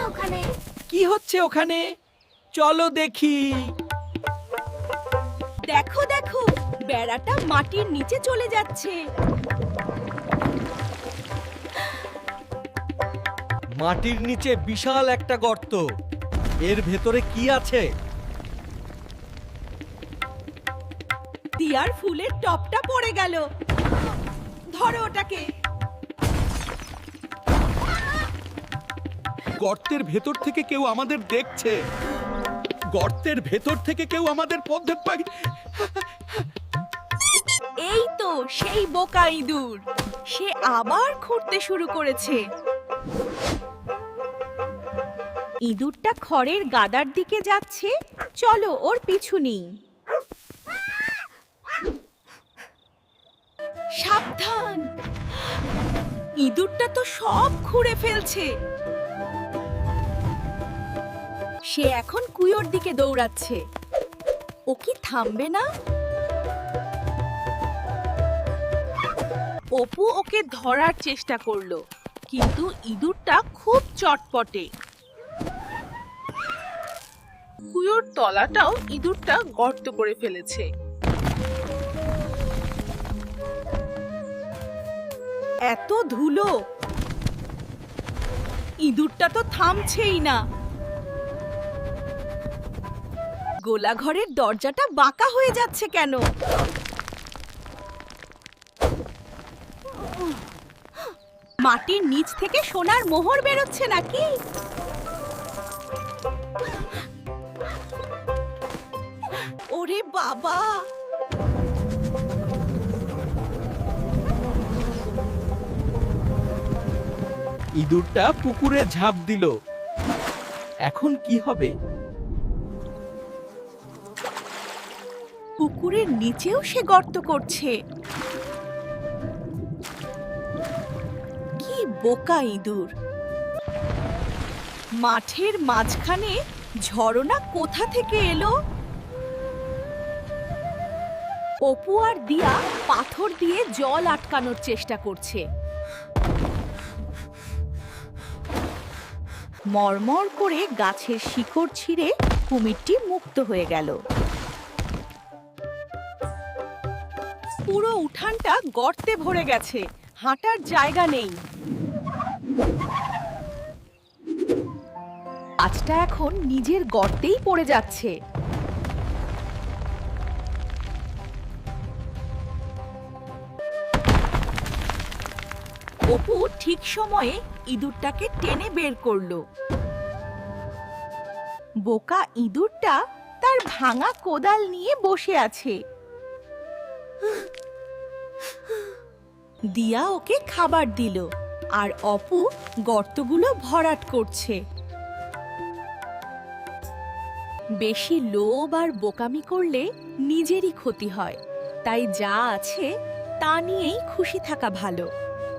ওখানে কি হচ্ছে ওখানে? চলো দেখি। দেখো দেখো, বেড়াটা মাটির নিচে চলে যাচ্ছে। মাটির নিচে বিশাল একটা গর্ত। এর ভেতরে কি আছে? দিয়ার ফুলের টপটা পড়ে গেল। ধরো ওটাকে। গর্তের ভেতর থেকে কেউ আমাদের দেখছে। গর্তের ভেতর থেকে কেউ আমাদের পথে পাই। এই তো সেই বোকা ইঁদুর। সে আবার খুঁড়তে শুরু করেছে। ইঁদুরটা খড়ের গাদার দিকে যাচ্ছে। চলো ওর পিছু নিই। সাবধান! ইঁদুরটা তো সব খুঁড়ে ফেলছে। সে এখন কুয়োর দিকে দৌড়াচ্ছে। ও কি থামবে না? অপু ওকে ধরার চেষ্টা করলো, কিন্তু ইঁদুরটা খুব চটপটে। কুয়োর তলাটাও ইঁদুরটা গর্ত করে ফেলেছে। এত ধুলো! ইঁদুরটা তো থামছেই না। গোলাঘরের দরজাটা বাঁকা হয়ে যাচ্ছে কেন? মাটির নিচ থেকে সোনার মোহর বেরোচ্ছে নাকি? ওরে বাবা! ইঁদুরটা পুকুরে ঝাঁপ দিল। এখন কি হবে? পুকুরের নিচেও সে গর্ত করছে। কি বোকা ইঁদুর! মাঠের মাঝখানে ঝর্ণা কোথা থেকে এলো? অপু আর দিয়া পাথর দিয়ে জল আটকানোর চেষ্টা করছে। মরমর করে গাছের শিকড় ছিঁড়ে কুমিরটি মুক্ত হয়ে গেল। পুরো উঠানটা গর্তে ভরে গেছে, হাঁটার জায়গা নেই। গাছটা এখন নিজের গর্তেই পড়ে যাচ্ছে। অপু ঠিক সময়ে ইঁদুরটাকে টেনে বের করলো। বোকা ইঁদুরটা তার ভাঙা কোদাল নিয়ে বসে আছে। দিয়া ওকে খাবার দিল, আর অপু গর্তগুলো ভরাট করছে। বেশি লোভ আর বোকামি করলে নিজেরই ক্ষতি হয়, তাই যা আছে তা নিয়েই খুশি থাকা ভালো।